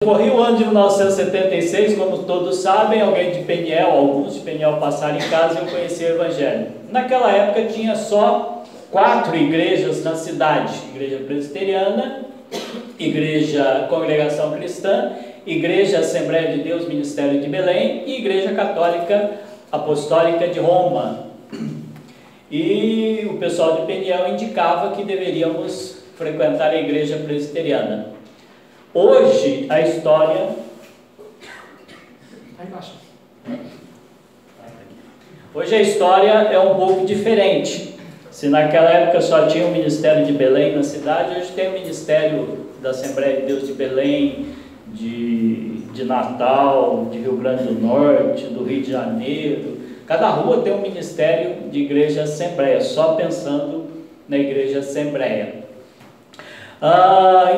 Corri o ano de 1976, como todos sabem, alguns de Peniel passaram em casa e eu conheci o Evangelho. Naquela época tinha só 4 igrejas na cidade: Igreja Presbiteriana, Igreja Congregação Cristã, Igreja Assembleia de Deus Ministério de Belém e Igreja Católica Apostólica de Roma. E o pessoal de Peniel indicava que deveríamos frequentar a Igreja Presbiteriana. Hoje a história é um pouco diferente. Se naquela época só tinha o Ministério de Belém na cidade, hoje tem o Ministério da Assembleia de Deus de Belém, de Natal, de Rio Grande do Norte, do Rio de Janeiro. Cada rua tem um ministério de Igreja Assembleia, só pensando na Igreja Assembleia.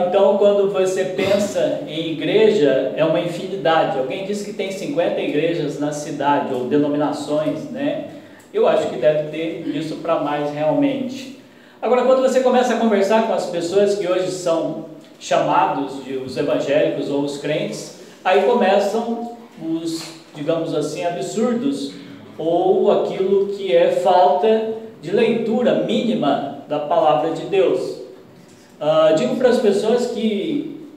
Então, quando você pensa em igreja, é uma infinidade. Alguém disse que tem 50 igrejas na cidade, ou denominações, né? Eu acho que deve ter isso para mais realmente. Agora, quando você começa a conversar com as pessoas que hoje são chamados de os evangélicos ou os crentes, aí começam os, digamos assim, absurdos, ou aquilo que é falta de leitura mínima da palavra de Deus. Digo para as pessoas que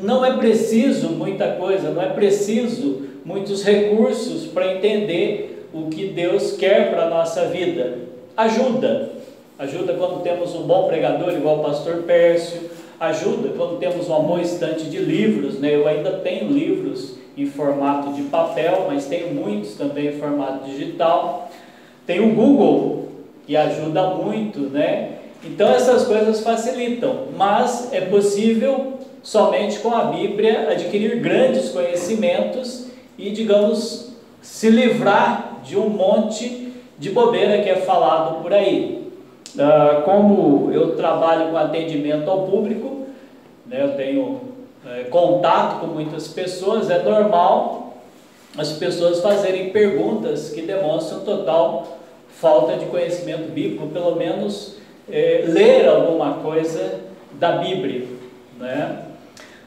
não é preciso muita coisa, não é preciso muitos recursos para entender o que Deus quer para a nossa vida. Ajuda quando temos um bom pregador igual o pastor Pércio, ajuda quando temos uma boa estante de livros, né? Eu ainda tenho livros em formato de papel, mas tenho muitos também em formato digital. Tem o Google, que ajuda muito, né? Então essas coisas facilitam, mas é possível somente com a Bíblia adquirir grandes conhecimentos e, digamos, se livrar de um monte de bobeira que é falado por aí. Como eu trabalho com atendimento ao público, né, eu tenho contato com muitas pessoas, é normal as pessoas fazerem perguntas que demonstram total falta de conhecimento bíblico, pelo menos ler alguma coisa da Bíblia, né?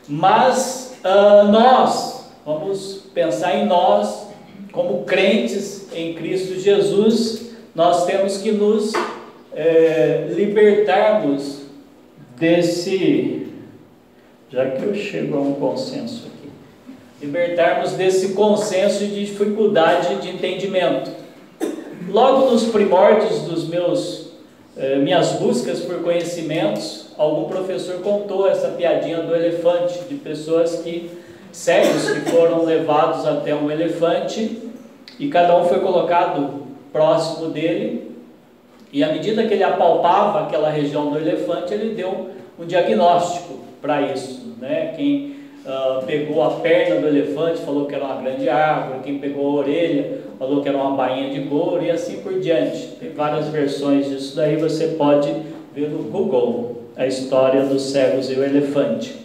Mas nós, vamos pensar em nós, como crentes em Cristo Jesus, nós temos que nos libertarmos desse, já que eu chego a um consenso aqui, libertarmos desse consenso de dificuldade de entendimento. Logo nos primórdios dos minhas buscas por conhecimentos, algum professor contou essa piadinha do elefante, de pessoas cegos que foram levados até um elefante e cada um foi colocado próximo dele e à medida que ele apalpava aquela região do elefante, ele deu um diagnóstico para isso, né? Quem pegou a perna do elefante falou que era uma grande árvore, quem pegou a orelha falou que era uma bainha de couro e assim por diante. Tem várias versões disso daí, você pode ver no Google a história dos cegos e o elefante.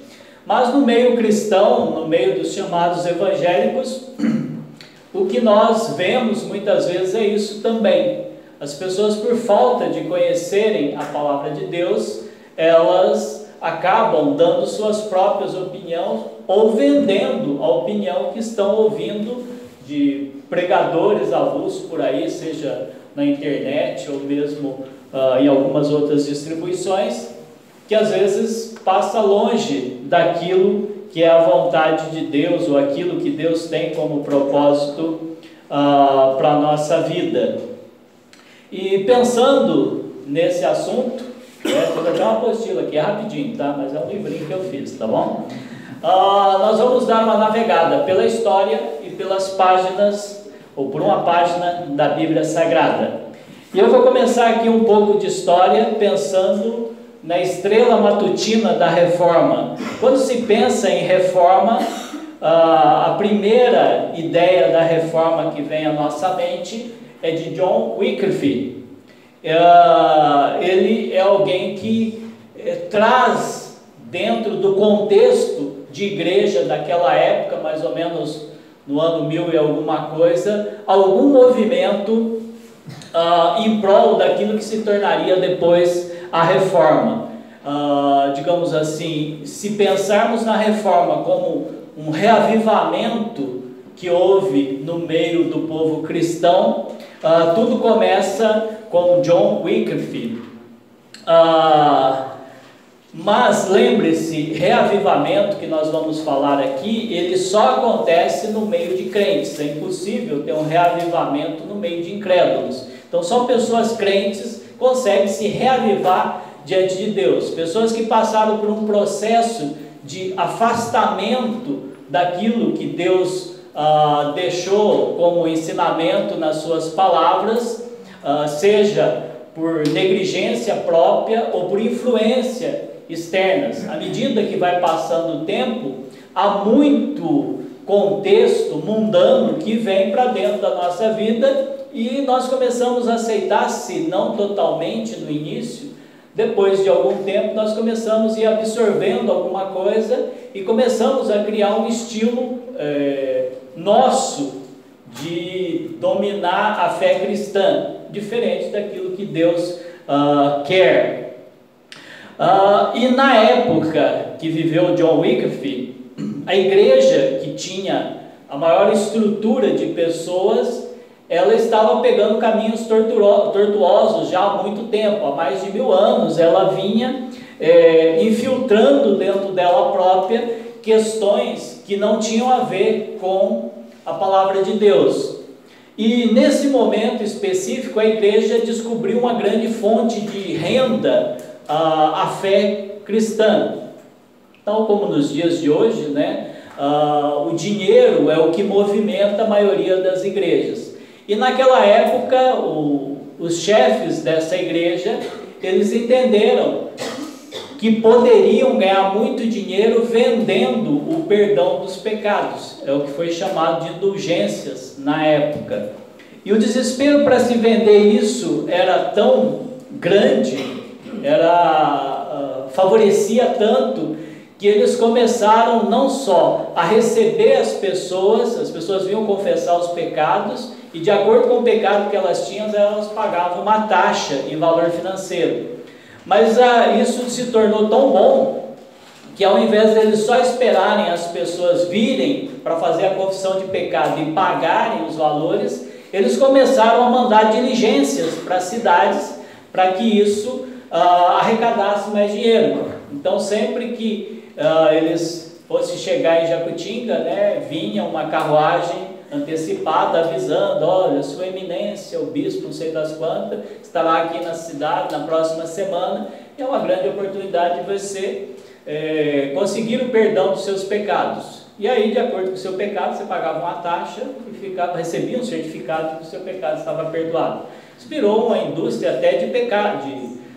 Mas no meio cristão, no meio dos chamados evangélicos, o que nós vemos muitas vezes é isso também. As pessoas, por falta de conhecerem a palavra de Deus, elas acabam dando suas próprias opiniões ou vendendo a opinião que estão ouvindo de pregadores avulsos por aí, seja na internet ou mesmo em algumas outras distribuições, que às vezes passa longe daquilo que é a vontade de Deus ou aquilo que Deus tem como propósito para a nossa vida. E pensando nesse assunto, vou dar uma apostila aqui, é rapidinho, tá? Mas é um livrinho que eu fiz, tá bom? Nós vamos dar uma navegada pela história e pelas páginas, ou por uma página da Bíblia Sagrada. E eu vou começar aqui um pouco de história, pensando na estrela matutina da Reforma. Quando se pensa em Reforma, a primeira ideia da Reforma que vem à nossa mente é de John Wycliffe. Ele é alguém que traz dentro do contexto de igreja daquela época, mais ou menos no ano 1000 e alguma coisa, algum movimento em prol daquilo que se tornaria depois a Reforma. Digamos assim, se pensarmos na Reforma como um reavivamento que houve no meio do povo cristão. Tudo começa com John Wycliffe. Mas lembre-se, reavivamento que nós vamos falar aqui, ele só acontece no meio de crentes. É impossível ter um reavivamento no meio de incrédulos. Então só pessoas crentes conseguem se reavivar diante de Deus. Pessoas que passaram por um processo de afastamento daquilo que Deus deixou como ensinamento nas suas palavras, seja por negligência própria ou por influência externas. À medida que vai passando o tempo, há muito contexto mundano que vem para dentro da nossa vida e nós começamos a aceitar, se não totalmente no início, depois de algum tempo nós começamos a ir absorvendo alguma coisa e começamos a criar um estilo nosso de dominar a fé cristã, diferente daquilo que Deus quer. E na época que viveu John Wycliffe, a igreja que tinha a maior estrutura de pessoas, ela estava pegando caminhos tortuosos já há muito tempo, há mais de 1000 anos. Ela vinha infiltrando dentro dela própria questões que não tinham a ver com a palavra de Deus. E nesse momento específico, a igreja descobriu uma grande fonte de renda à fé cristã. Tal como nos dias de hoje, né? O dinheiro é o que movimenta a maioria das igrejas. E naquela época, os chefes dessa igreja, eles entenderam que poderiam ganhar muito dinheiro vendendo o perdão dos pecados. É o que foi chamado de indulgências na época. E o desespero para se vender isso era tão grande, favorecia tanto, que eles começaram não só a receber as pessoas vinham confessar os pecados, e de acordo com o pecado que elas tinham, elas pagavam uma taxa em valor financeiro. Mas isso se tornou tão bom, que ao invés deles só esperarem as pessoas virem para fazer a confissão de pecado e pagarem os valores, eles começaram a mandar diligências para as cidades, para que isso arrecadasse mais dinheiro. Então sempre que eles fossem chegar em Jacutinga, né, vinha uma carruagem antecipada avisando: olha, sua eminência, o bispo não sei das quantas, estará aqui na cidade na próxima semana. É uma grande oportunidade de você conseguir o perdão dos seus pecados. E aí, de acordo com o seu pecado, você pagava uma taxa e recebia um certificado de que o seu pecado estava perdoado. Isso virou uma indústria até de pecado,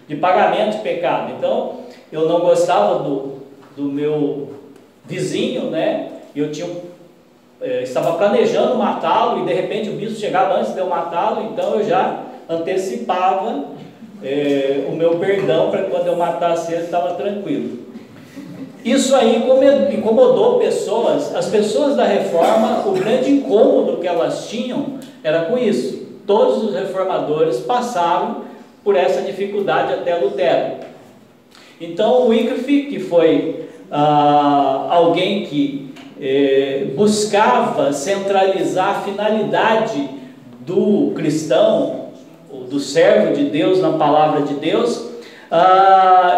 de pagamento de pecado. Então, eu não gostava do meu vizinho, né? Eu estava planejando matá-lo e de repente o bispo chegava antes de eu matá-lo, então eu já antecipava o meu perdão para quando eu matasse ele estava tranquilo. Isso aí incomodou pessoas. As pessoas da reforma, o grande incômodo que elas tinham era com isso. Todos os reformadores passaram por essa dificuldade até Lutero. Então o Wycliffe, que foi alguém que buscava centralizar a finalidade do cristão, ou do servo de Deus na palavra de Deus,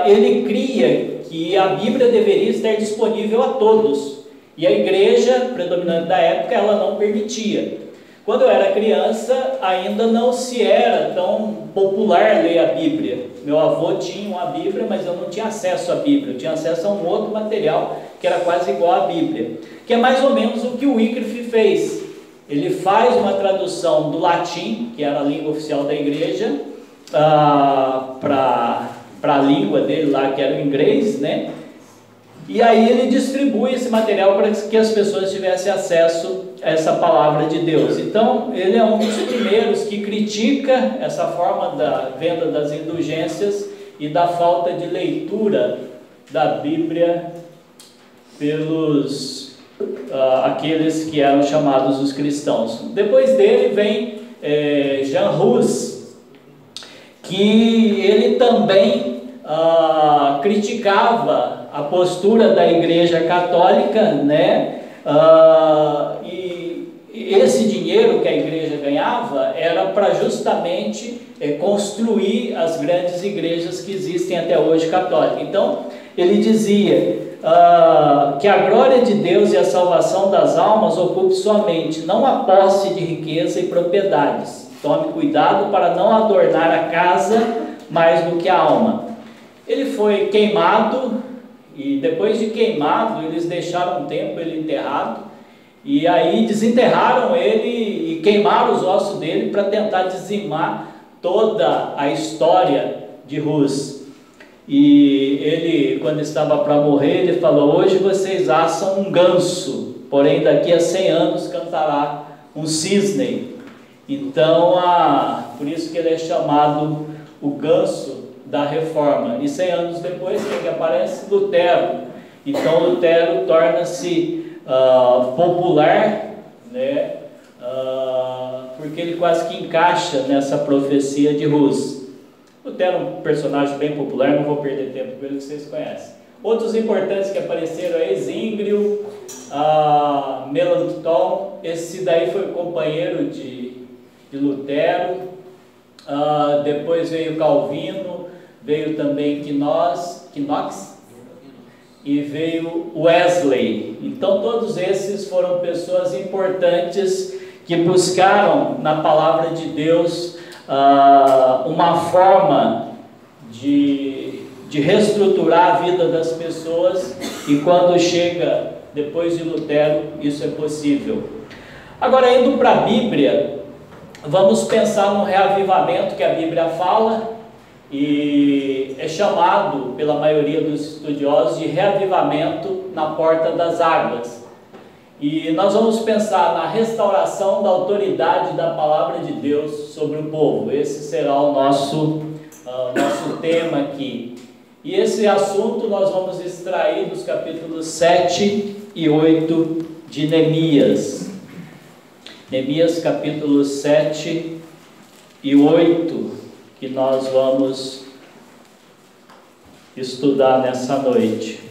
ele cria que a Bíblia deveria estar disponível a todos, e a igreja predominante da época ela não permitia. Quando eu era criança, ainda não se era tão popular ler a Bíblia. Meu avô tinha uma Bíblia, mas eu não tinha acesso à Bíblia. Eu tinha acesso a um outro material que era quase igual à Bíblia, que é mais ou menos o que o Wycliffe fez. Ele faz uma tradução do latim, que era a língua oficial da igreja, para a língua dele lá, que era o inglês, né? E aí ele distribui esse material para que as pessoas tivessem acesso a essa palavra de Deus. Então, ele é um dos primeiros que critica essa forma da venda das indulgências e da falta de leitura da Bíblia pelos aqueles que eram chamados os cristãos. Depois dele vem Jean Hus, que ele também criticava a postura da Igreja Católica, né, E esse dinheiro que a igreja ganhava era para justamente construir as grandes igrejas que existem até hoje católicas. Então, ele dizia que a glória de Deus e a salvação das almas ocupe sua mente, não a posse de riqueza e propriedades. Tome cuidado para não adornar a casa mais do que a alma. Ele foi queimado, e depois de queimado, eles deixaram um tempo ele enterrado, e aí desenterraram ele e queimaram os ossos dele para tentar dizimar toda a história de Rus. E ele, quando estava para morrer, ele falou: hoje vocês assam um ganso, porém daqui a 100 anos cantará um cisne. Então, por isso que ele é chamado o ganso da reforma. E 100 anos depois, quem que aparece? Lutero. Então, Lutero torna-se popular, né? Porque ele quase que encaixa nessa profecia de Rus. Lutero é um personagem bem popular, não vou perder tempo com ele, que vocês conhecem. Outros importantes que apareceram aí: Zwinglio, Melanchthon, esse daí foi companheiro de Lutero. Depois veio Calvino, veio também Knox, e veio Wesley. Então todos esses foram pessoas importantes que buscaram na palavra de Deus uma forma de reestruturar a vida das pessoas, e quando chega depois de Lutero, isso é possível. Agora, indo para a Bíblia, vamos pensar no reavivamento que a Bíblia fala, e é chamado pela maioria dos estudiosos de reavivamento na porta das águas. E nós vamos pensar na restauração da autoridade da palavra de Deus sobre o povo. Esse será o nosso tema aqui. E esse assunto nós vamos extrair dos capítulos 7 e 8 de Neemias. Neemias capítulos 7 e 8, que nós vamos estudar nessa noite.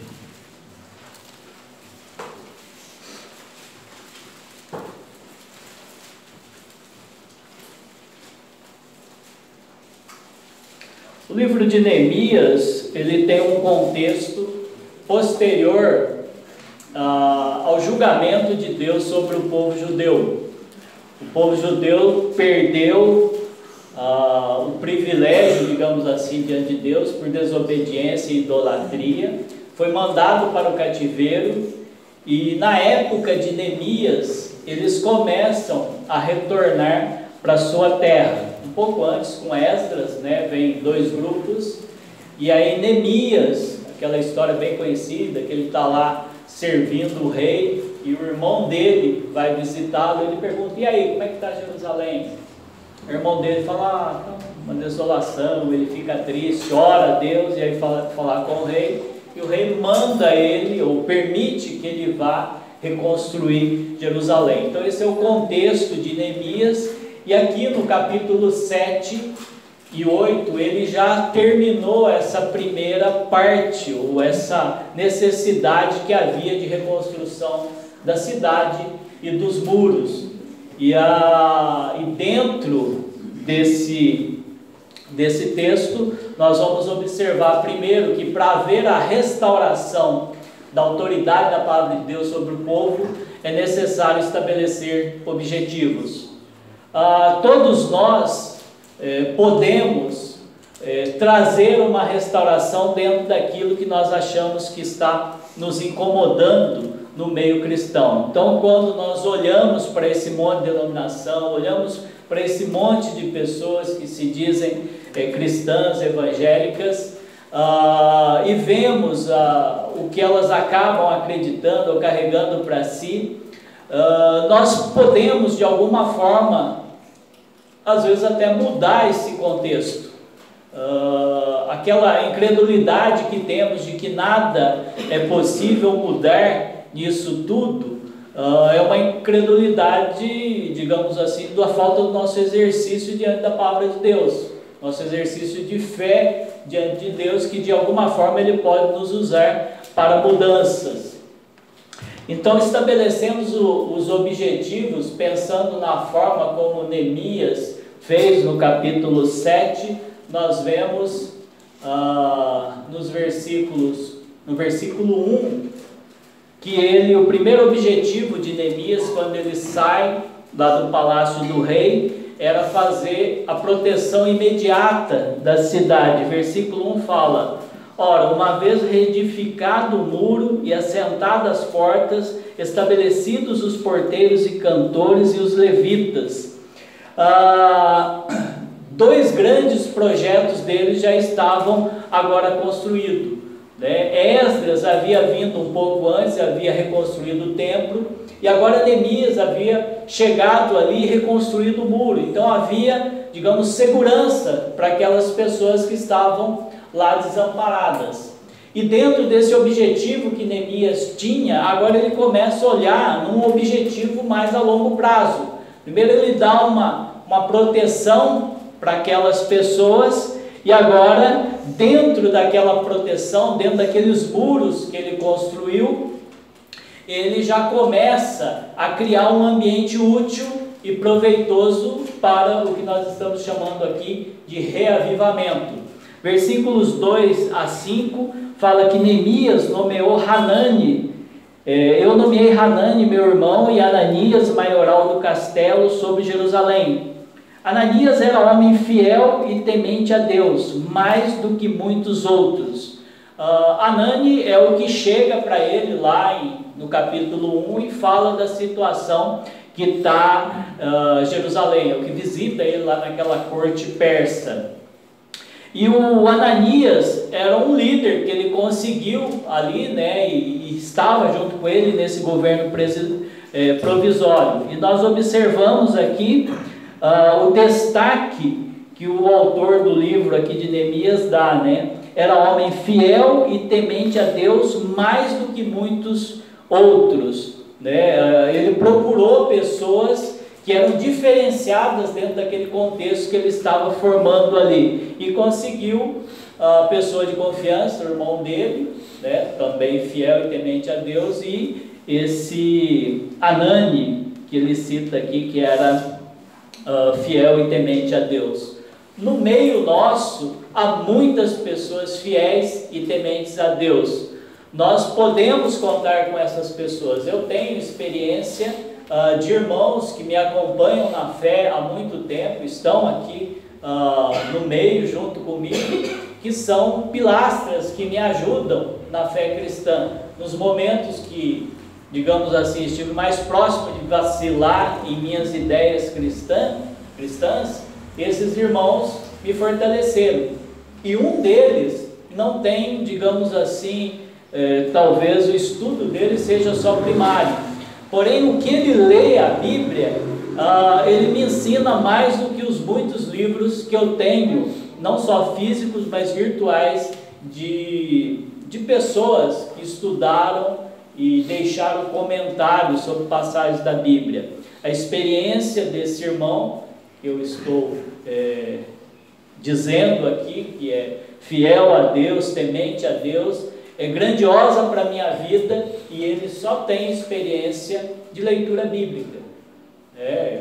O livro de Neemias, ele tem um contexto posterior ao julgamento de Deus sobre o povo judeu. O povo judeu perdeu o privilégio, digamos assim, diante de Deus por desobediência e idolatria, foi mandado para o cativeiro, e na época de Neemias eles começam a retornar para a sua terra. Um pouco antes, com Esdras, né, vem 2 grupos, e aí Neemias, aquela história bem conhecida, que ele está lá servindo o rei, e o irmão dele vai visitá-lo, ele pergunta: e aí, como é que está Jerusalém? O irmão dele fala: uma desolação. Ele fica triste, ora a Deus, e aí falar com o rei, e o rei manda ele, ou permite que ele vá reconstruir Jerusalém. Então esse é o contexto de Neemias, e aqui no capítulo 7 e 8, ele já terminou essa primeira parte, ou essa necessidade que havia de reconstrução da cidade e dos muros. E dentro desse texto, nós vamos observar primeiro que para haver a restauração da autoridade da palavra de Deus sobre o povo, é necessário estabelecer objetivos. Todos nós podemos trazer uma restauração dentro daquilo que nós achamos que está nos incomodando no meio cristão. Então, quando nós olhamos para esse monte de denominação, olhamos para esse monte de pessoas que se dizem cristãs, evangélicas, e vemos o que elas acabam acreditando ou carregando para si, nós podemos de alguma forma, às vezes até mudar esse contexto. Aquela incredulidade que temos de que nada é possível mudar nisso tudo, é uma incredulidade, digamos assim, da falta do nosso exercício diante da palavra de Deus, nosso exercício de fé diante de Deus, que de alguma forma Ele pode nos usar para mudanças. Então, estabelecendo os objetivos, pensando na forma como Neemias fez no capítulo 7, nós vemos no versículo 1, que o primeiro objetivo de Neemias, quando ele sai lá do palácio do rei, era fazer a proteção imediata da cidade. Versículo 1 fala: ora, uma vez reedificado o muro e assentadas as portas, estabelecidos os porteiros e cantores e os levitas, dois grandes projetos deles já estavam agora construídos, né? Esdras havia vindo um pouco antes, havia reconstruído o templo, e agora Neemias havia chegado ali e reconstruído o muro. Então havia, digamos, segurança para aquelas pessoas que estavam lá desamparadas. E dentro desse objetivo que Neemias tinha, agora ele começa a olhar num objetivo mais a longo prazo. Primeiro ele dá uma proteção para aquelas pessoas, e agora, dentro daquela proteção, dentro daqueles muros que ele construiu, ele já começa a criar um ambiente útil e proveitoso para o que nós estamos chamando aqui de reavivamento. Versículos 2 a 5 fala que Neemias nomeou Hanani. Eu nomeei Hanani, meu irmão, e Ananias, maioral do castelo, sobre Jerusalém. Ananias era homem fiel e temente a Deus, mais do que muitos outros. Anani é o que chega para ele lá no capítulo 1 e fala da situação que está Jerusalém, é o que visita ele lá naquela corte persa. E o Ananias era um líder que ele conseguiu ali, né, e estava junto com ele nesse governo provisório. E nós observamos aqui o destaque que o autor do livro aqui de Neemias dá, né? Era homem fiel e temente a Deus mais do que muitos outros, né? Ele procurou pessoas que eram diferenciadas dentro daquele contexto que ele estava formando ali, e conseguiu a pessoa de confiança, o irmão dele, né? Também fiel e temente a Deus, e esse Anani que ele cita aqui, que era fiel e temente a Deus. No meio nosso há muitas pessoas fiéis e tementes a Deus. Nós podemos contar com essas pessoas. Eu tenho experiência de irmãos que me acompanham na fé há muito tempo, estão aqui no meio junto comigo, que são pilastras que me ajudam na fé cristã. Nos momentos que, digamos assim, estive mais próximo de vacilar em minhas ideias cristãs, esses irmãos me fortaleceram. E um deles não tem, digamos assim, talvez o estudo dele seja só primário, porém o que ele lê a Bíblia, ele me ensina mais do que os muitos livros que eu tenho, não só físicos, mas virtuais, de pessoas que estudaram e deixaram comentários sobre passagens da Bíblia. A experiência desse irmão, que eu estou dizendo aqui, que é fiel a Deus, temente a Deus, é grandiosa para a minha vida, e ele só tem experiência de leitura bíblica.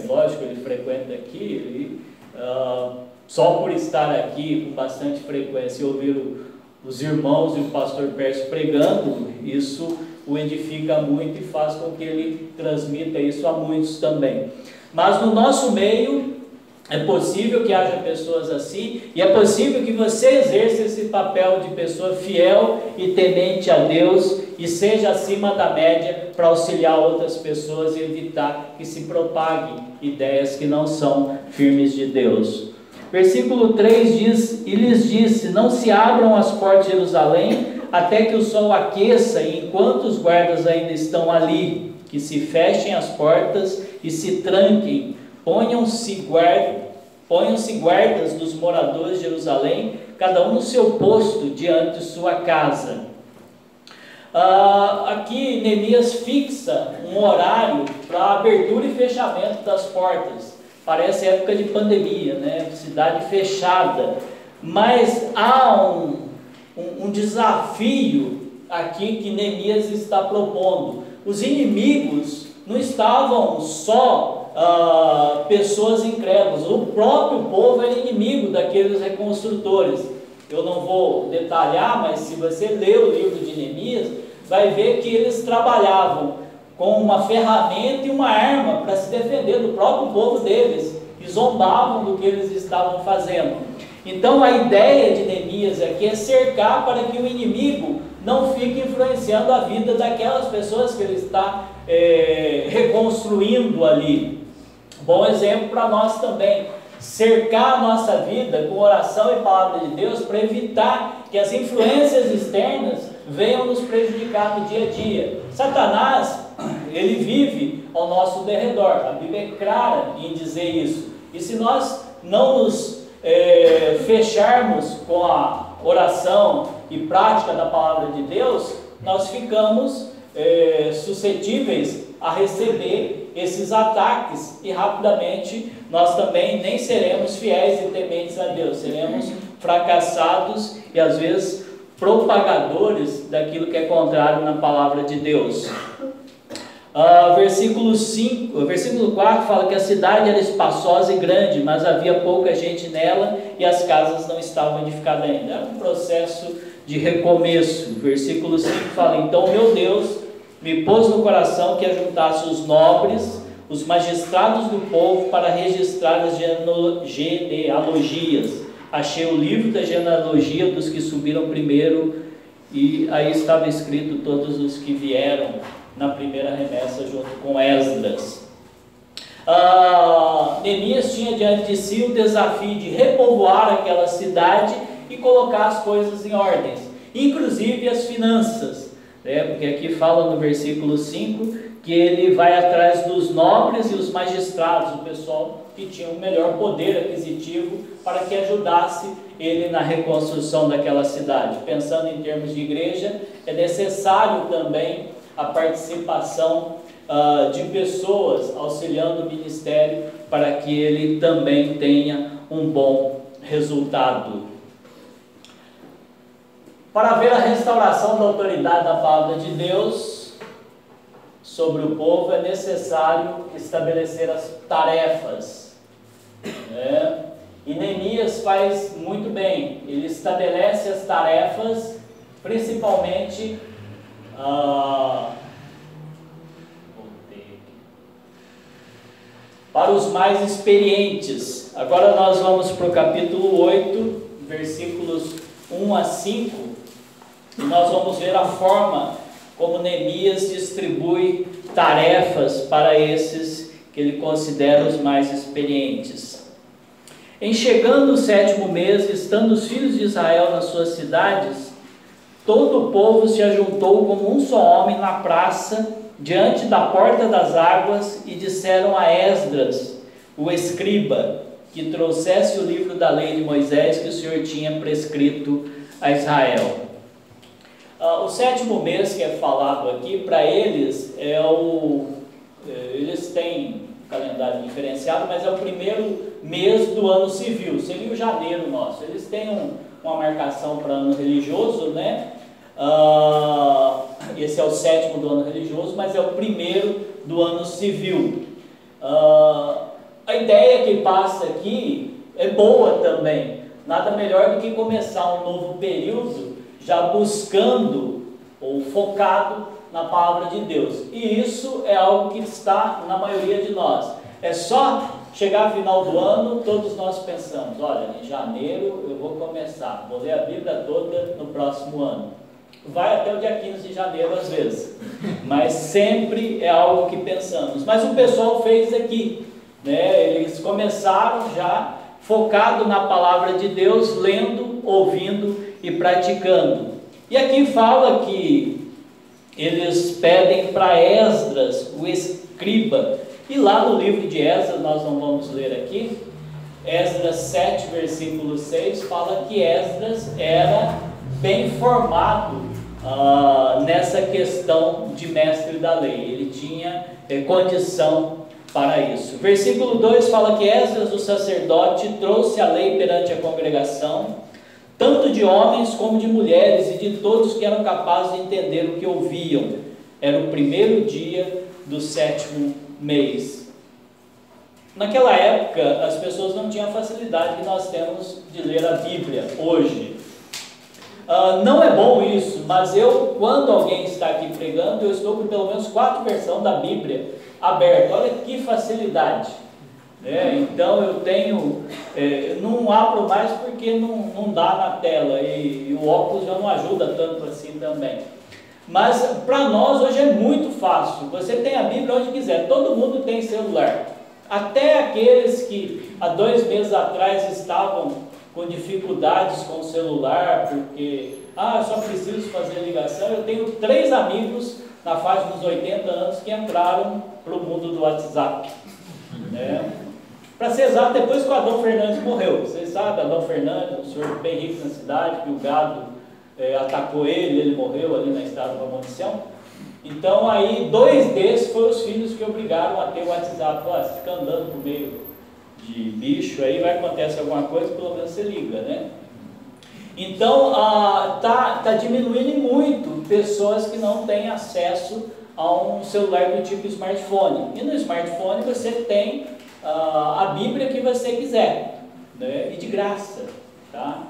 Lógico, ele frequenta aqui, só por estar aqui com bastante frequência e ouvir os irmãos e o pastor Pércio pregando, isso o edifica muito e faz com que ele transmita isso a muitos também. Mas no nosso meio é possível que haja pessoas assim, e é possível que você exerça esse papel de pessoa fiel e temente a Deus, e seja acima da média para auxiliar outras pessoas e evitar que se propaguem ideias que não são firmes de Deus. Versículo 3 diz: e lhes disse, não se abram as portas de Jerusalém até que o sol aqueça, e enquanto os guardas ainda estão ali, que se fechem as portas e se tranquem, ponham-se guardas dos moradores de Jerusalém, cada um no seu posto diante de sua casa. Aqui Neemias fixa um horário para abertura e fechamento das portas. Parece época de pandemia, né? Cidade fechada, mas há um desafio aqui que Neemias está propondo. os inimigos não estavam só pessoas incrédulas, o próprio povo era inimigo daqueles reconstrutores. Eu não vou detalhar, mas se você ler o livro de Neemias, vai ver que eles trabalhavam com uma ferramenta e uma arma para se defender do próprio povo deles, e zombavam do que eles estavam fazendo. Então a ideia de Neemias aqui é cercar para que o inimigo não fique influenciando a vida daquelas pessoas que ele está reconstruindo ali. Bom exemplo para nós também, cercar a nossa vida com oração e palavra de Deus para evitar que as influências externas venham nos prejudicar no dia a dia. Satanás, ele vive ao nosso derredor, a Bíblia é clara em dizer isso, e se nós não nos fecharmos com a oração e prática da palavra de Deus, nós ficamos suscetíveis a receber esses ataques, e rapidamente nós também nem seremos fiéis e tementes a Deus, seremos fracassados e às vezes propagadores daquilo que é contrário na palavra de Deus. Versículo 4 fala que a cidade era espaçosa e grande, mas havia pouca gente nela e as casas não estavam edificadas ainda. Era um processo de recomeço. Versículo 5 fala: então meu Deus me pôs no coração que ajuntasse os nobres, os magistrados do povo, para registrar as genealogias. Achei o livro da genealogia dos que subiram primeiro, e aí estava escrito todos os que vieram na primeira remessa junto com Esdras. Neemias tinha diante de si o desafio de repovoar aquela cidade e colocar as coisas em ordens, inclusive as finanças, porque aqui fala no versículo 5 que ele vai atrás dos nobres e os magistrados, o pessoal que tinha o melhor poder aquisitivo, para que ajudasse ele na reconstrução daquela cidade. Pensando em termos de igreja, é necessário também a participação de pessoas auxiliando o ministério, para que ele também tenha um bom resultado. Para ver a restauração da autoridade da palavra de Deus sobre o povo, é necessário estabelecer as tarefas, E Neemias faz muito bem, ele estabelece as tarefas, principalmente para os mais experientes. Agora nós vamos para o capítulo 8, versículos 1 a 5, e nós vamos ver a forma como Neemias distribui tarefas para esses que ele considera os mais experientes. Em chegando o 7º mês, estando os filhos de Israel nas suas cidades, todo o povo se ajuntou como um só homem na praça, diante da porta das águas, e disseram a Esdras, o escriba, que trouxesse o livro da lei de Moisés que o Senhor tinha prescrito a Israel. O 7º mês que é falado aqui, para eles, eles têm um calendário diferenciado, mas é o primeiro mês do ano civil, seria o janeiro nosso. Eles têm uma marcação para ano religioso, né? Esse é o 7º do ano religioso, mas é o primeiro do ano civil. A ideia que passa aqui é boa também, nada melhor do que começar um novo período já buscando ou focado na palavra de Deus, e isso é algo que está na maioria de nós. É só chegar ao final do ano, todos nós pensamos, olha, em janeiro eu vou começar, vou ler a Bíblia toda no próximo ano. Vai até o dia 15 de janeiro às vezes, mas sempre é algo que pensamos. Mas o pessoal fez aqui, eles começaram já focado na palavra de Deus, lendo, ouvindo e praticando. E aqui fala que eles pedem para Esdras, o escriba, e lá no livro de Esdras, nós não vamos ler aqui, Esdras 7, versículo 6, fala que Esdras era bem formado nessa questão de mestre da lei, ele tinha condição para isso. Versículo 2 fala que Esdras, o sacerdote, trouxe a lei perante a congregação, tanto de homens como de mulheres, e de todos que eram capazes de entender o que ouviam. era o primeiro dia do 7º mês. Naquela época, as pessoas não tinham a facilidade que nós temos de ler a Bíblia hoje. Não é bom isso, mas quando alguém está aqui pregando, eu estou com pelo menos 4 versões da Bíblia abertas. Olha que facilidade. Então eu tenho, não abro mais porque não dá na tela, e o óculos já não ajuda tanto assim também. Mas para nós hoje é muito fácil. Você tem a Bíblia onde quiser, todo mundo tem celular. Até aqueles que há 2 meses atrás estavam com dificuldades com o celular, porque só preciso fazer ligação. Eu tenho 3 amigos na faixa dos 80 anos que entraram para o mundo do WhatsApp. Para ser exato, depois que o Adão Fernandes morreu. Vocês sabem, Adão Fernandes, um senhor bem rico na cidade, que o gado atacou ele morreu ali na estrada da munição. Então aí 2 desses foram os filhos que obrigaram a ter o WhatsApp. Você fica andando por meio de bicho, aí vai acontecer alguma coisa, pelo menos você liga, né? Então tá diminuindo muito pessoas que não têm acesso a um celular do tipo smartphone. E no smartphone você tem a Bíblia que você quiser, né? E de graça, tá?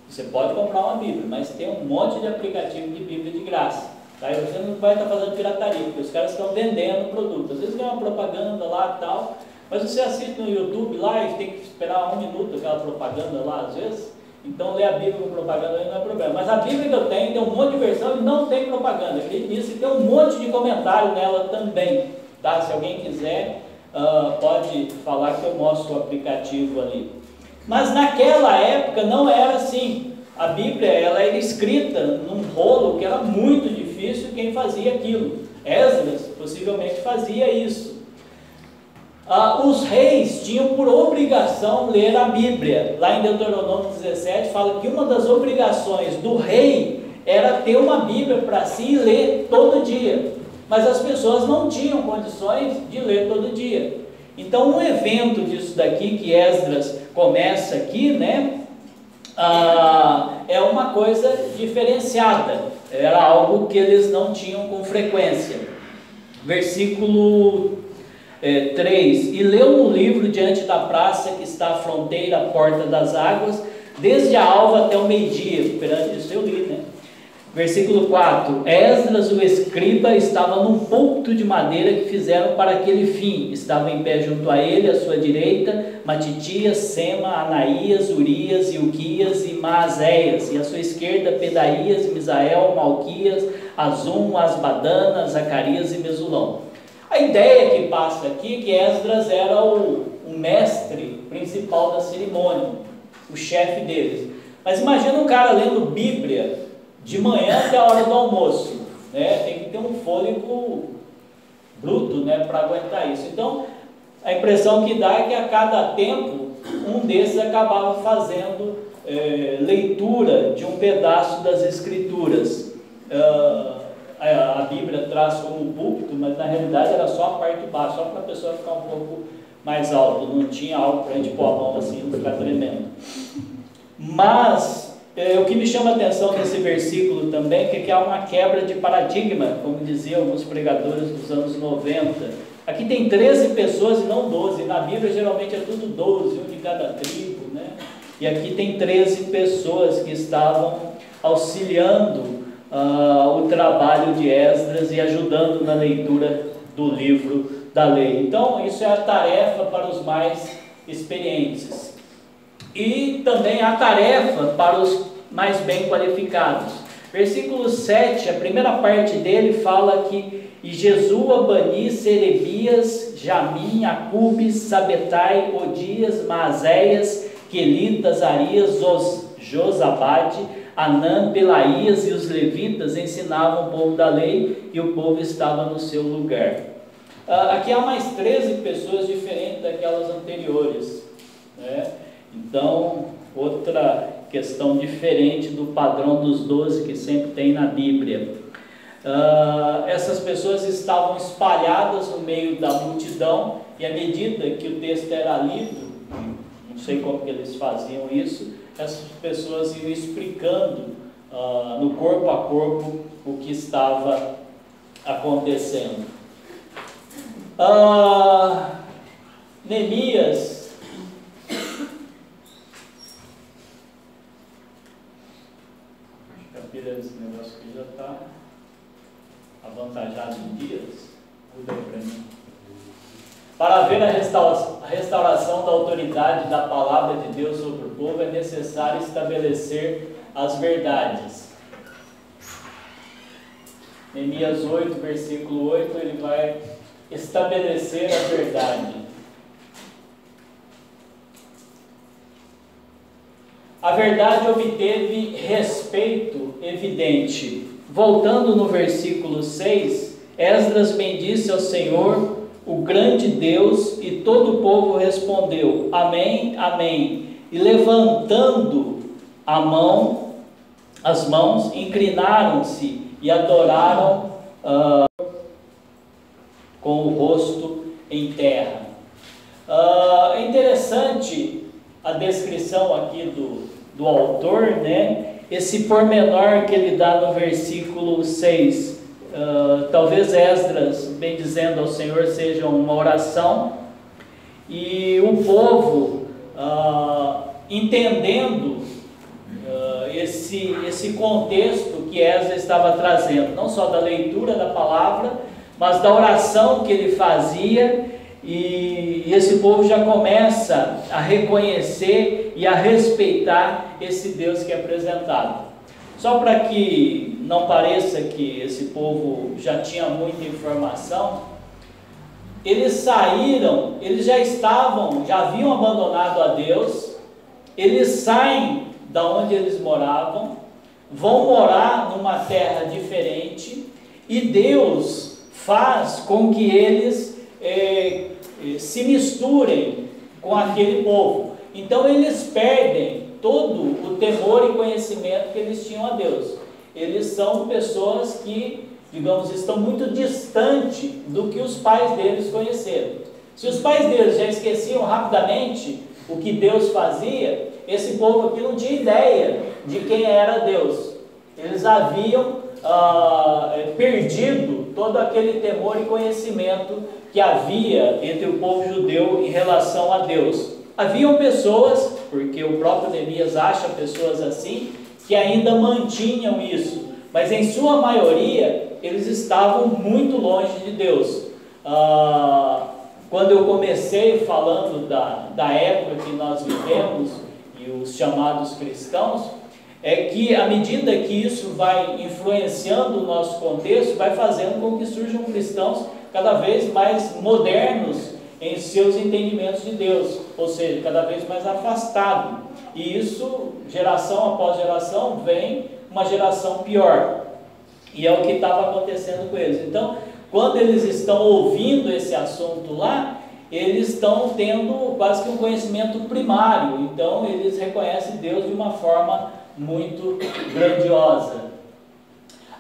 Você pode comprar uma Bíblia, mas tem um monte de aplicativo de Bíblia de graça. Tá? E você não vai estar fazendo pirataria, porque os caras estão vendendo produto. Às vezes ganha uma propaganda lá e tal, mas você assiste no YouTube lá e tem que esperar 1 minuto aquela propaganda lá às vezes. Então ler a Bíblia com propaganda aí não é problema. Mas a Bíblia que eu tenho tem um monte de versão e não tem propaganda. Acredite nisso, e tem um monte de comentário nela também. Tá? Se alguém quiser, pode falar que eu mostro o aplicativo ali. Mas naquela época não era assim. A Bíblia ela era escrita num rolo que era muito difícil quem fazia aquilo. Esdras possivelmente fazia isso. Os reis tinham por obrigação ler a Bíblia. Lá em Deuteronômio 17 fala que uma das obrigações do rei era ter uma Bíblia para si e ler todo dia. Mas as pessoas não tinham condições de ler todo dia. Então um evento disso daqui que Esdras começa aqui, né? É uma coisa diferenciada. Era algo que eles não tinham com frequência. Versículo 3: E leu no livro diante da praça que está à fronteira, à porta das águas, desde a alva até o meio-dia. Perante isso eu li, né? Versículo 4: Esdras, o escriba, estava num púlpito de madeira que fizeram para aquele fim. Estava em pé junto a ele, à sua direita, Matitias, Sema, Anaías, Urias, Ilquias e Maazéias, e à sua esquerda, Pedaías, Misael, Malquias, Azum, Asbadana, Zacarias e Mesulão. A ideia que passa aqui é que Esdras era o mestre principal da cerimônia, o chefe deles. Mas imagina um cara lendo Bíblia de manhã até a hora do almoço, né? Tem que ter um fôlego bruto, né, para aguentar isso. Então, a impressão que dá é que a cada tempo, um desses acabava fazendo leitura de um pedaço das Escrituras. A Bíblia traz como púlpito, mas na realidade era só a parte de baixo, só para a pessoa ficar um pouco mais alto, não tinha algo para a gente pôr a mão assim, não ficar tremendo. Mas o que me chama a atenção nesse versículo também é que há uma quebra de paradigma, como diziam alguns pregadores dos anos 90. Aqui tem 13 pessoas e não 12, na Bíblia geralmente é tudo 12, um de cada tribo, né? E aqui tem 13 pessoas que estavam auxiliando o trabalho de Esdras e ajudando na leitura do livro da lei. Então isso é a tarefa para os mais experientes. E também a tarefa para os mais bem qualificados. Versículo 7, a primeira parte dele fala que e Jesua, Bani, Serebias, Jamim, Acubes, Sabetai, Odias, Maazéias, Quelitas, Arias, Josabade, Anã, Pelaías e os levitas ensinavam o povo da lei e o povo estava no seu lugar. Aqui há mais 13 pessoas diferentes daquelas anteriores, né? Então, outra questão diferente do padrão dos 12 que sempre tem na Bíblia. Essas pessoas estavam espalhadas no meio da multidão e à medida que o texto era lido, não sei como que eles faziam isso, essas pessoas iam explicando no corpo a corpo o que estava acontecendo. Neemias, esse negócio aqui já está avantajado em dias. Muda aí para mim. Para haver a restauração da autoridade da palavra de Deus sobre o povo, é necessário estabelecer as verdades. Neemias 8, versículo 8, ele vai estabelecer a verdade. A verdade obteve respeito evidente. Voltando no versículo 6, Esdras bendisse ao Senhor, o grande Deus, e todo o povo respondeu: Amém, Amém. E levantando as mãos, inclinaram-se e adoraram com o rosto em terra. É interessante a descrição aqui do autor, né? Esse pormenor que ele dá no versículo 6. Talvez Esdras, bendizendo ao Senhor, seja uma oração, e o povo entendendo esse contexto que Esdras estava trazendo, não só da leitura da palavra, mas da oração que ele fazia, e esse povo já começa a reconhecer e a respeitar esse Deus que é apresentado. Só para que não pareça que esse povo já tinha muita informação, eles saíram, eles já haviam abandonado a Deus, eles saem da onde eles moravam, vão morar numa terra diferente, e Deus faz com que eles se misturem com aquele povo. Então eles perdem todo o temor e conhecimento que eles tinham a Deus. Eles são pessoas que, digamos, estão muito distante do que os pais deles conheceram. Se os pais deles já esqueciam rapidamente o que Deus fazia, esse povo aqui não tinha ideia de quem era Deus. Eles haviam perdido todo aquele temor e conhecimento que havia entre o povo judeu em relação a Deus. Haviam pessoas, porque o próprio Neemias acha pessoas assim, que ainda mantinham isso, mas em sua maioria eles estavam muito longe de Deus. Quando eu comecei falando da época que nós vivemos e os chamados cristãos, é que à medida que isso vai influenciando o nosso contexto, vai fazendo com que surjam cristãos cada vez mais modernos em seus entendimentos de Deus, ou seja, cada vez mais afastado. E isso, geração após geração, vem uma geração pior. E é o que estava acontecendo com eles. Então, quando eles estão ouvindo esse assunto lá, eles estão tendo quase que um conhecimento primário. Então, eles reconhecem Deus de uma forma muito grandiosa.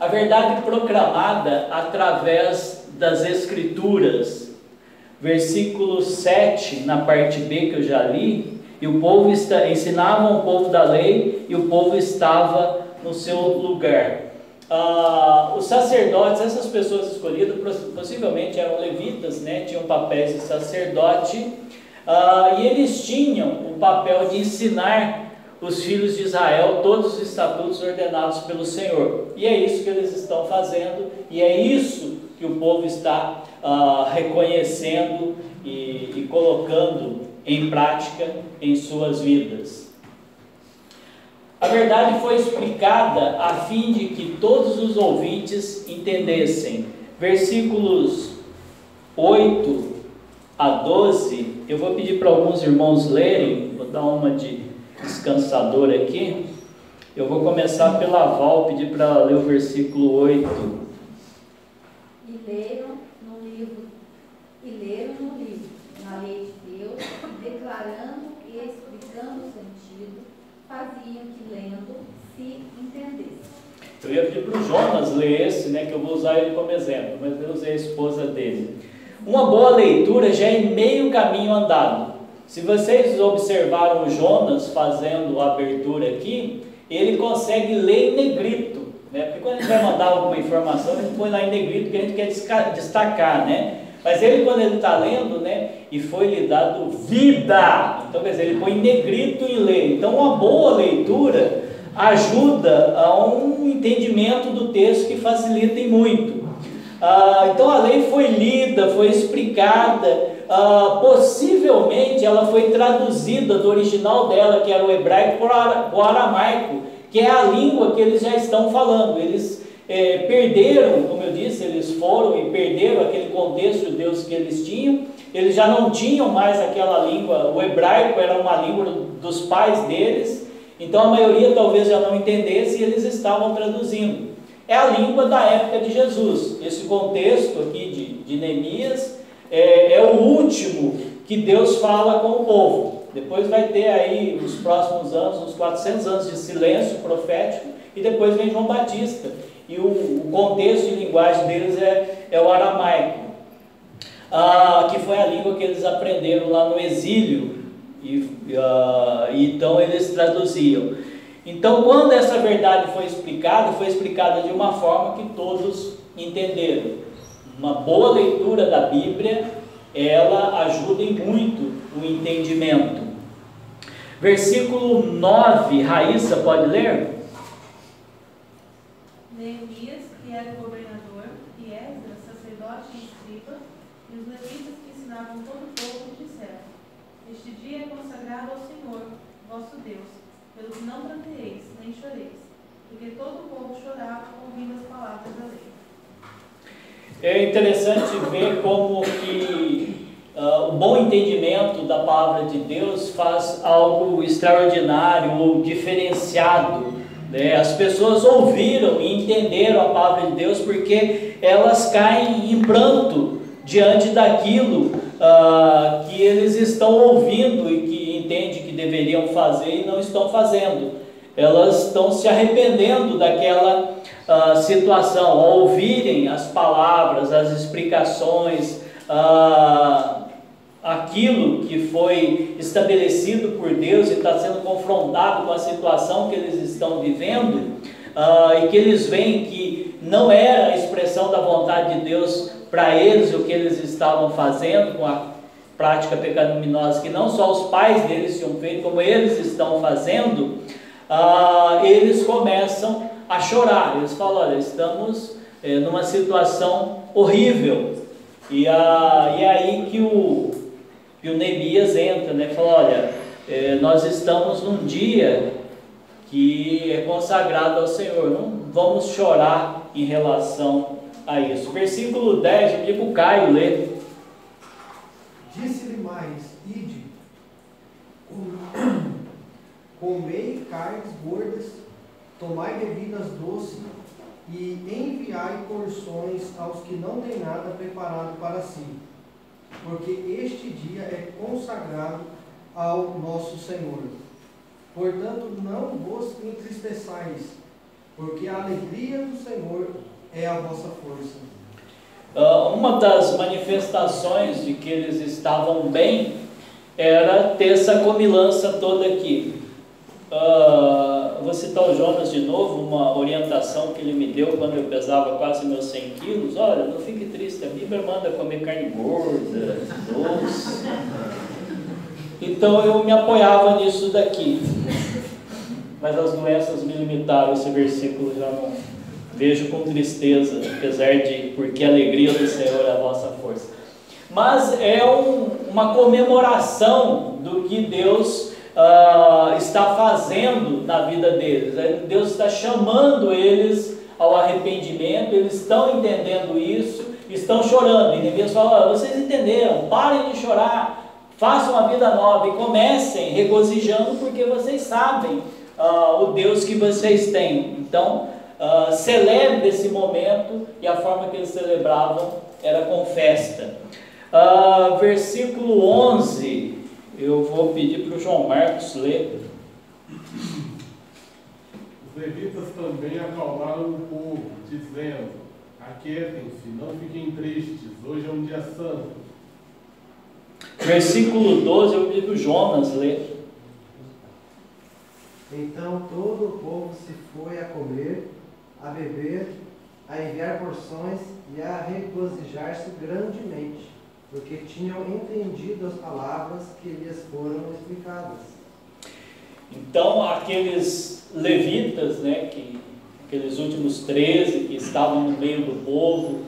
A verdade proclamada através das Escrituras. Versículo 7, na parte B que eu já li, e o povo ensinavam o povo da lei, e o povo estava no seu lugar. Os sacerdotes, essas pessoas escolhidas, possivelmente eram levitas, né? Tinham papéis de sacerdote, e eles tinham o papel de ensinar os filhos de Israel todos os estatutos ordenados pelo Senhor. E é isso que eles estão fazendo, e é isso que o povo está reconhecendo e colocando em prática em suas vidas. A verdade foi explicada a fim de que todos os ouvintes entendessem. Versículos 8 a 12, eu vou pedir para alguns irmãos lerem, vou dar uma de descansador aqui. Eu vou começar pela Val, pedir para ela ler o versículo 8. E leram no livro, na lei de Deus, declarando e explicando o sentido, faziam que lendo se entendesse. Eu ia pedir para o Jonas ler esse, né, que eu vou usar ele como exemplo, mas eu usei a esposa dele. Uma boa leitura já é meio caminho andado. Se vocês observaram o Jonas fazendo a abertura aqui, ele consegue ler em negrito, né? Porque quando a gente vai mandar alguma informação, a gente põe lá em negrito, porque a gente quer destacar, né? Mas ele, quando ele está lendo, né, e foi lhe dado vida, então quer dizer, ele põe em negrito e lê. Então uma boa leitura ajuda a um entendimento do texto que facilita e muito. Então a lei foi lida, foi explicada, possivelmente ela foi traduzida do original dela, que era o hebraico, para o aramaico, que é a língua que eles já estão falando. Eles perderam, como eu disse, eles foram e perderam aquele contexto de Deus que eles tinham. Eles já não tinham mais aquela língua. O hebraico era uma língua dos pais deles, então a maioria talvez já não entendesse e eles estavam traduzindo. É a língua da época de Jesus. Esse contexto aqui de Neemias é o último que Deus fala com o povo. Depois vai ter aí os próximos anos, uns 400 anos de silêncio profético, e depois vem João Batista. E o contexto de linguagem deles é o aramaico, que foi a língua que eles aprenderam lá no exílio, então eles traduziam. Então, quando essa verdade foi explicada de uma forma que todos entenderam. Uma boa leitura da Bíblia, ela ajuda em muito o entendimento. Versículo 9, Raíssa, pode ler? Neemias, que era governador, e Esdras, sacerdote e escriba, e os levitas que ensinavam todo o povo, disseram: Este dia é consagrado ao Senhor, vosso Deus, pelo que não pranteeis, nem choreis, porque todo o povo chorava ouvindo as palavras da lei. É interessante ver como que o bom entendimento da palavra de Deus faz algo extraordinário ou diferenciado, né? As pessoas ouviram e entenderam a palavra de Deus porque elas caem em pranto diante daquilo que eles estão ouvindo e que entendem que deveriam fazer e não estão fazendo. Elas estão se arrependendo daquela situação, ao ouvirem as palavras, as explicações, aquilo que foi estabelecido por Deus e está sendo confrontado com a situação que eles estão vivendo, e que eles veem que não era a expressão da vontade de Deus para eles o que eles estavam fazendo com a prática pecaminosa, que não só os pais deles tinham feito, como eles estão fazendo, eles começam a chorar. Eles falam: olha, estamos numa situação horrível. E é aí que o Neemias entra, né? Fala: olha, nós estamos num dia que é consagrado ao Senhor, não vamos chorar em relação a isso. Versículo 10, eu digo, Caio, lê. Disse-lhe mais: ide, comei carnes gordas, tomai bebidas doces e enviai porções aos que não têm nada preparado para si, porque este dia é consagrado ao nosso Senhor. Portanto, não vos entristeçais, porque a alegria do Senhor é a vossa força. Uma das manifestações de que eles estavam bem era ter essa comilança toda aqui. Vou citar o Jonas de novo, uma orientação que ele me deu quando eu pesava quase meus 100 quilos. Olha, não fique triste, a Bíblia manda comer carne gorda, doce. Então eu me apoiava nisso daqui, mas as doenças me limitaram. Esse versículo já não vejo com tristeza, apesar de, porque a alegria do Senhor é a vossa força. Mas é uma comemoração do que Deus está fazendo na vida deles. Deus está chamando eles ao arrependimento, eles estão entendendo isso, estão chorando. E Neemias fala: vocês entenderam, parem de chorar, façam uma vida nova e comecem regozijando, porque vocês sabem o Deus que vocês têm. Então, celebre esse momento, e a forma que eles celebravam era com festa. Versículo 11, eu vou pedir para o João Marcos ler. Os levitas também acalmaram o povo, dizendo: aquietem-se, não fiquem tristes, hoje é um dia santo. Versículo 12, eu pedi para o Jonas ler. Então todo o povo se foi a comer, a beber, a enviar porções e a regozijar-se grandemente, porque tinham entendido as palavras que lhes foram explicadas. Então, aqueles levitas, né, aqueles últimos 13 que estavam no meio do povo,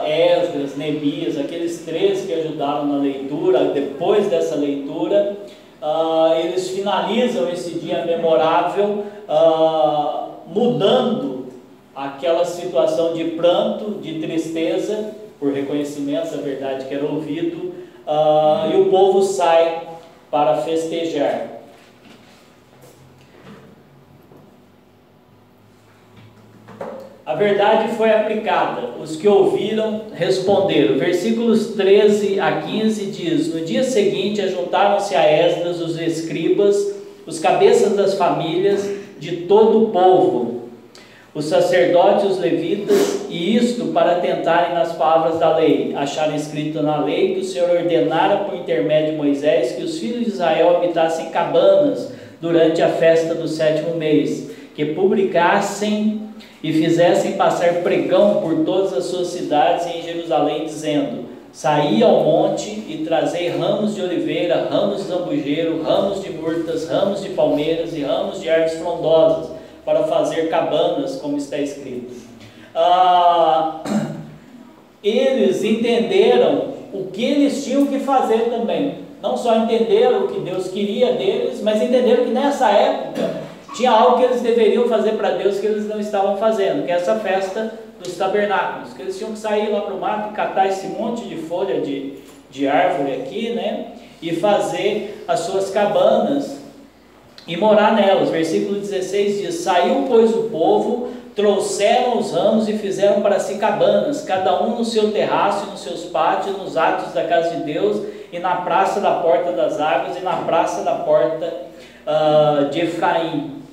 Esdras, Neemias, aqueles 13 que ajudaram na leitura, depois dessa leitura, eles finalizam esse dia memorável, mudando aquela situação de pranto, de tristeza, por reconhecimento da verdade que era ouvido, e o povo sai para festejar. A verdade foi aplicada, os que ouviram responderam. Versículos 13 a 15 diz: no dia seguinte ajuntaram-se a Esdras os escribas, os cabeças das famílias de todo o povo, os sacerdotes e os levitas, e isto para tentarem nas palavras da lei, acharam escrito na lei que o Senhor ordenara por intermédio de Moisés que os filhos de Israel habitassem cabanas durante a festa do 7º mês, que publicassem e fizessem passar pregão por todas as suas cidades e em Jerusalém, dizendo: saí ao monte e trazei ramos de oliveira, ramos de zambujeiro, ramos de murtas, ramos de palmeiras e ramos de árvores frondosas, para fazer cabanas, como está escrito. Eles entenderam o que eles tinham que fazer também. Não só entenderam o que Deus queria deles, mas entenderam que nessa época tinha algo que eles deveriam fazer para Deus que eles não estavam fazendo, que é essa festa dos tabernáculos, que eles tinham que sair lá para o mato e catar esse monte de folha de árvore aqui, né, e fazer as suas cabanas e morar nelas. Versículo 16 diz: saiu pois o povo, trouxeram os ramos e fizeram para si cabanas, cada um no seu terraço e nos seus pátios, nos átrios da casa de Deus, e na praça da porta das águas, e na praça da porta de Efraim.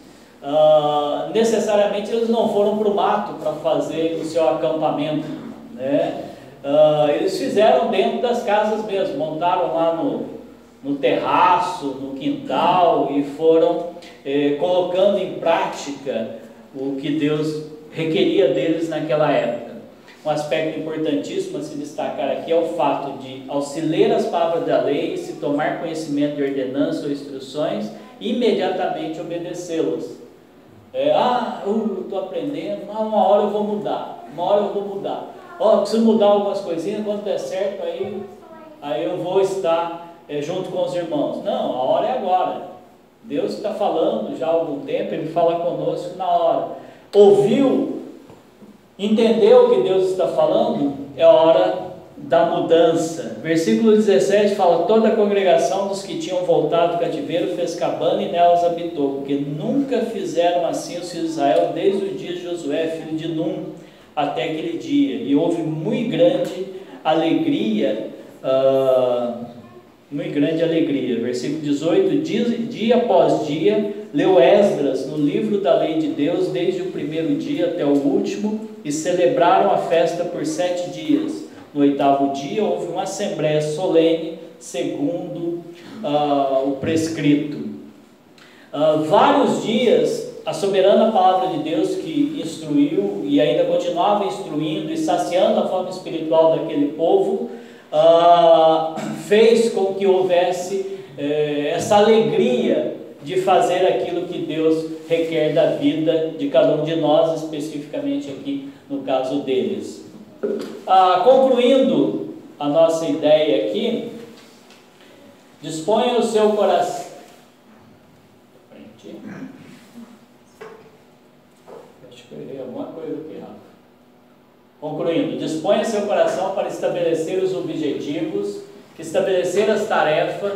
Necessariamente eles não foram para o mato para fazer o seu acampamento, né? Eles fizeram dentro das casas mesmo, montaram lá no terraço, no quintal, e foram colocando em prática o que Deus requeria deles naquela época. Um aspecto importantíssimo a se destacar aqui é o fato de, ao se ler as palavras da lei, se tomar conhecimento de ordenanças ou instruções, imediatamente obedecê-las. Eu estou aprendendo, uma hora eu vou mudar, preciso mudar algumas coisinhas, quando der certo, aí eu vou estar junto com os irmãos. Não, a hora é agora. Deus está falando já há algum tempo, Ele fala conosco na hora. Ouviu, entendeu o que Deus está falando? É hora da mudança. Versículo 17 fala: toda a congregação dos que tinham voltado do cativeiro fez cabana e nelas habitou, porque nunca fizeram assim os filhos de Israel desde o dia de Josué, filho de Num, até aquele dia, e houve muito grande alegria. Versículo 18: dia após dia leu Esdras no livro da lei de Deus desde o primeiro dia até o último, e celebraram a festa por 7 dias. No 8º dia houve uma assembleia solene, segundo o prescrito. Vários dias, a soberana palavra de Deus que instruiu e ainda continuava instruindo e saciando a fome espiritual daquele povo, fez com que houvesse essa alegria de fazer aquilo que Deus requer da vida de cada um de nós, especificamente aqui no caso deles. Concluindo a nossa ideia aqui, disponha o seu coração. Acho que eu errei alguma coisa aqui, Rafa. Concluindo, disponha seu coração para estabelecer os objetivos, estabelecer as tarefas,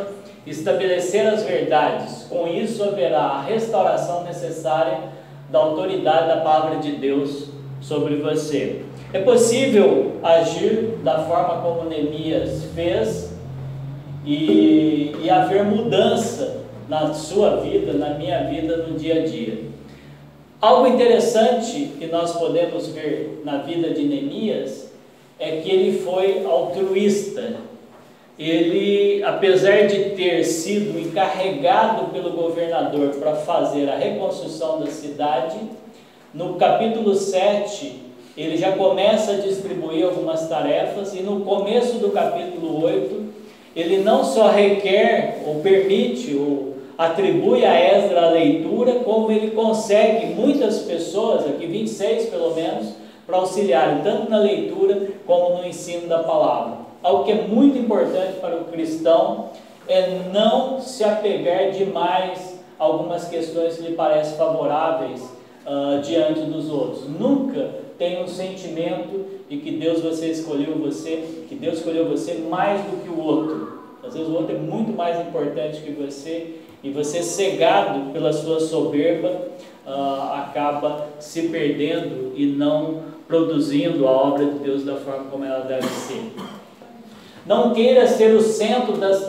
estabelecer as verdades. Com isso haverá a restauração necessária da autoridade da palavra de Deus sobre você. É possível agir da forma como Neemias fez e haver mudança na sua vida, na minha vida, no dia a dia. Algo interessante que nós podemos ver na vida de Neemias é que ele foi altruísta. Ele, apesar de ter sido encarregado pelo governador para fazer a reconstrução da cidade, No capítulo 7, ele já começa a distribuir algumas tarefas, e no começo do capítulo 8, ele não só requer, ou permite, ou atribui a Esdras a leitura, como ele consegue muitas pessoas, aqui 26 pelo menos, para auxiliarem tanto na leitura como no ensino da palavra. Algo que é muito importante para o cristão é não se apegar demais a algumas questões que lhe parecem favoráveis diante dos outros. Nunca tenha um sentimento de que Deus escolheu você mais do que o outro. Às vezes o outro é muito mais importante que você, e você, cegado pela sua soberba, acaba se perdendo e não produzindo a obra de Deus da forma como ela deve ser. Não queira ser o centro das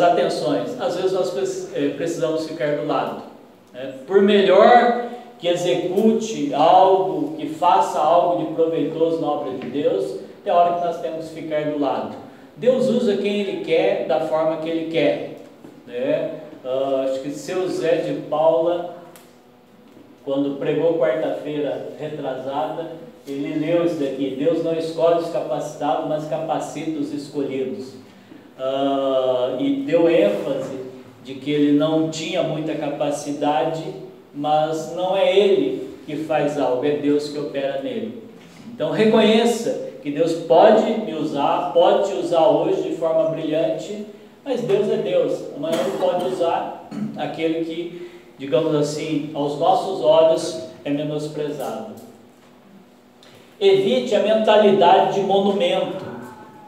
atenções. Às vezes nós precisamos ficar do lado. Por melhor que execute algo, que faça algo de proveitoso na obra de Deus, tem hora que nós temos que ficar do lado. Deus usa quem Ele quer, da forma que Ele quer. Acho que seu Zé de Paula, quando pregou quarta-feira retrasada, ele leu isso daqui: Deus não escolhe os capacitados, mas capacita os escolhidos. E deu ênfase de que ele não tinha muita capacidade, mas não é ele que faz algo, é Deus que opera nele. Então reconheça que Deus pode me usar, pode te usar hoje de forma brilhante, mas Deus é Deus. Amanhã Ele pode usar aquele que, digamos assim, aos nossos olhos é menosprezado. Evite a mentalidade de monumento.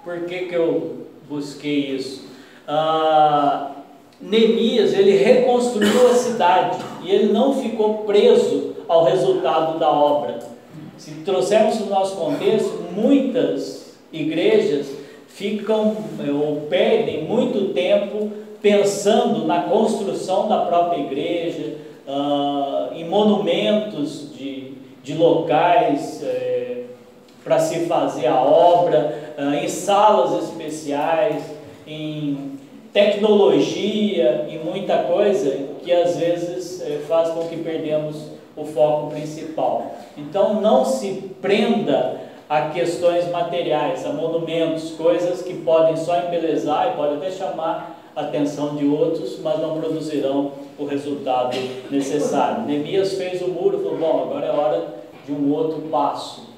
Por que eu busquei isso? Neemias, ele reconstruiu a cidade e ele não ficou preso ao resultado da obra. Se trouxermos no nosso contexto, muitas igrejas ficam ou perdem muito tempo pensando na construção da própria igreja, em monumentos de locais para se fazer a obra, em salas especiais, em tecnologia e muita coisa que às vezes faz com que perdemos o foco principal. Então não se prenda a questões materiais, a monumentos, coisas que podem só embelezar e podem até chamar a atenção de outros, mas não produzirão o resultado necessário. Neemias fez o muro e falou: bom, agora é hora de um outro passo.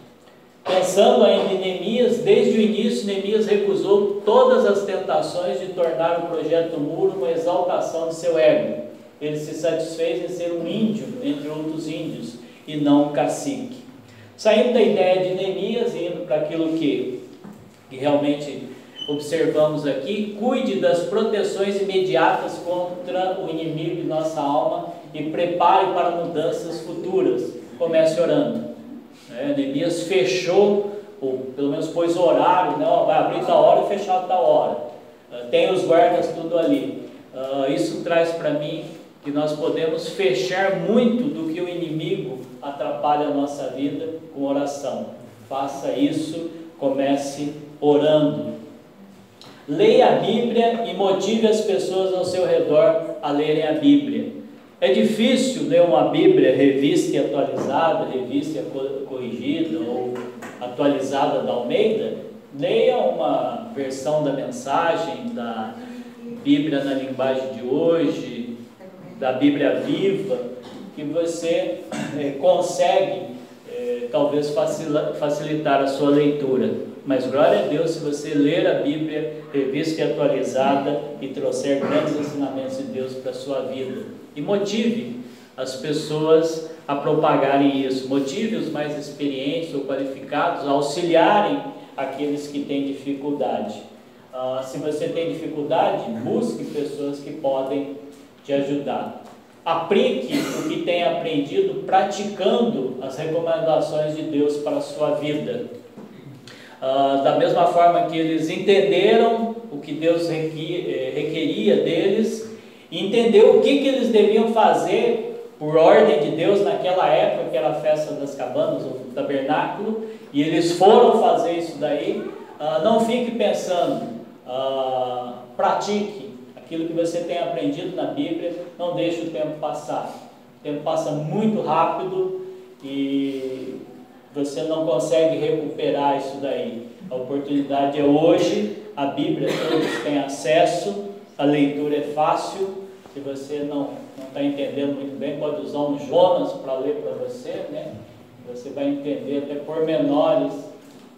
Pensando ainda em Neemias, desde o início, Neemias recusou todas as tentações de tornar o projeto do muro uma exaltação de seu ego. Ele se satisfez em ser um índio entre outros índios e não um cacique. Saindo da ideia de Neemias e indo para aquilo que realmente observamos aqui: cuide das proteções imediatas contra o inimigo de nossa alma e prepare para mudanças futuras. Comece orando. Neemias fechou, ou pelo menos pôs horário, vai abrir tal hora e fechar tal hora. Tem os guardas tudo ali. Isso traz para mim que nós podemos fechar muito do que o inimigo atrapalha a nossa vida com oração. Faça isso, comece orando. Leia a Bíblia e motive as pessoas ao seu redor a lerem a Bíblia. É difícil ler uma Bíblia revista e atualizada, revista e corrigida ou atualizada da Almeida. Leia uma versão da Mensagem, da Bíblia na linguagem de hoje, da Bíblia Viva, que você consegue talvez facilitar a sua leitura. Mas glória a Deus se você ler a Bíblia revista e atualizada e trouxer grandes ensinamentos de Deus para a sua vida. E motive as pessoas a propagarem isso. Motive os mais experientes ou qualificados a auxiliarem aqueles que têm dificuldade. Se você tem dificuldade, busque pessoas que podem te ajudar. Aplique o que tem aprendido praticando as recomendações de Deus para a sua vida. Da mesma forma que eles entenderam o que Deus requeria deles, e entendeu o que eles deviam fazer por ordem de Deus naquela época, que era a festa das cabanas, ou tabernáculo, e eles foram fazer isso daí. Não fique pensando, pratique aquilo que você tem aprendido na Bíblia, não deixe o tempo passar. O tempo passa muito rápido e você não consegue recuperar isso daí. A oportunidade é hoje, a Bíblia todos têm acesso, a leitura é fácil. Se você não está entendendo muito bem, pode usar um Jonas para ler para você, né? Você vai entender até pormenores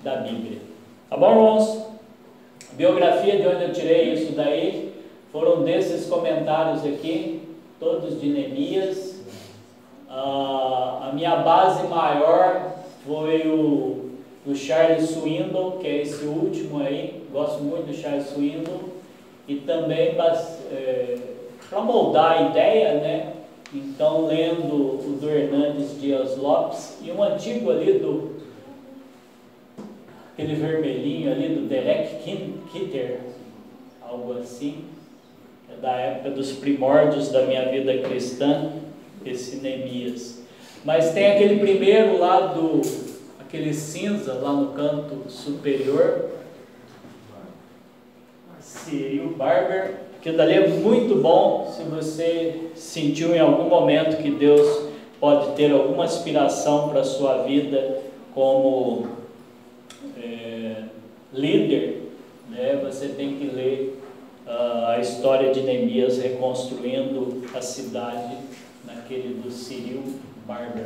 da Bíblia. Tá bom, irmãos? A biografia de onde eu tirei isso daí foram desses comentários aqui, todos de Neemias. A minha base maior foi o Charles Swindoll, que é esse último aí. Gosto muito do Charles Swindoll. E também para moldar a ideia, né? Então, lendo o do Hernandes Dias Lopes e um antigo ali aquele vermelhinho ali do Derek Kidder, algo assim, é da época dos primórdios da minha vida cristã, esse Neemias. Mas tem aquele primeiro lá aquele cinza lá no canto superior, Cyril Barber, que dali é muito bom. Se você sentiu em algum momento que Deus pode ter alguma inspiração para a sua vida como líder, né, você tem que ler a história de Neemias reconstruindo a cidade naquele do Cyril Barber.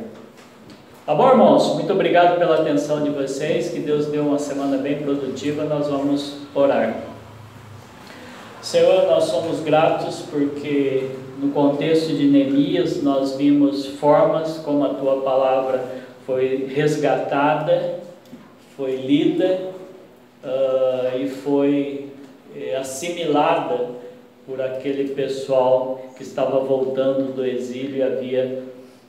Tá bom, irmãos? Muito obrigado pela atenção de vocês, que Deus dê uma semana bem produtiva. Nós vamos orar. Senhor, nós somos gratos porque no contexto de Neemias nós vimos formas como a Tua palavra foi resgatada, foi lida e foi assimilada por aquele pessoal que estava voltando do exílio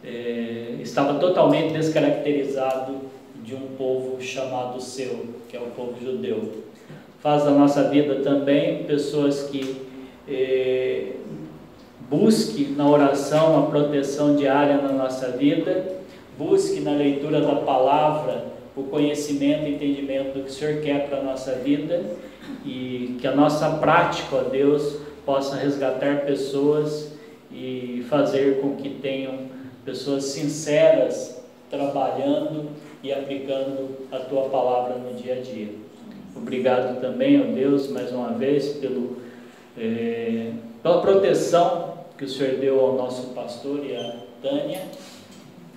e estava totalmente descaracterizado de um povo chamado seu, que é o povo judeu. Faz da nossa vida também pessoas que busque na oração a proteção diária na nossa vida, busque na leitura da palavra o conhecimento e entendimento do que o Senhor quer para a nossa vida, e que a nossa prática, ó Deus, possa resgatar pessoas e fazer com que tenham pessoas sinceras trabalhando e aplicando a Tua palavra no dia a dia. Obrigado também, ó Deus, mais uma vez pela proteção que o Senhor deu ao nosso pastor e à Tânia,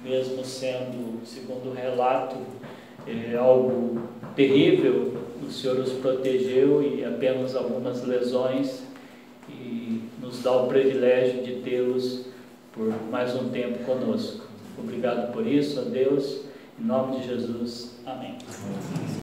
mesmo sendo, segundo o relato, algo terrível, o Senhor os protegeu e apenas algumas lesões, e nos dá o privilégio de tê-los por mais um tempo conosco. Obrigado por isso, ó Deus, em nome de Jesus, amém.